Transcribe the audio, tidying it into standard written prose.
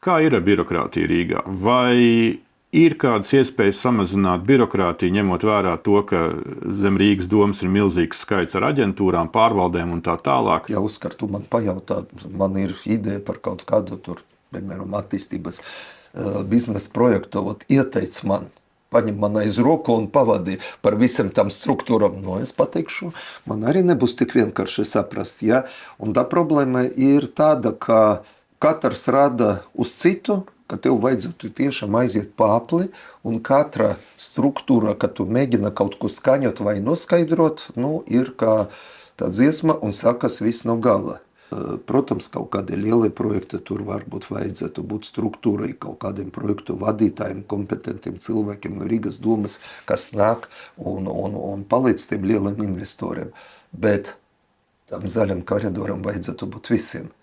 Kā ir ar birokrātiju Rīgā? Vai ir kādas iespējas samazināt birokrātiju, ņemot vērā to, ka zem Rīgas domas ir milzīgs skaits ar aģentūrām, pārvaldēm un tā tālāk? Ja Oskar, tu man pajautā, man ir ideja par kaut kādu tur, piemēram, attīstības biznesa projektu, ieteic man, paņem man aiz roku un pavadi par visam tam struktūram. No, es pateikšu, man arī nebūs tik vienkārši saprast, ja? Un tā problēma ir tāda, ka katrs rada uz citu, ka tev vajadzētu tiešām aiziet pāpli, un katra struktūra, kad tu mēģina kaut ko skaņot vai noskaidrot, ir kā tā dziesma un sakas viss no gala. Protams, kaut kādi lielie projekti tur varbūt vajadzētu būt struktūrai, kaut kādiem projektu vadītājiem, kompetentiem cilvēkiem no Rīgas domas, kas nāk un palīdz tiem lieliem investoriem. Bet tam zaļam koridoram vajadzētu būt visiem.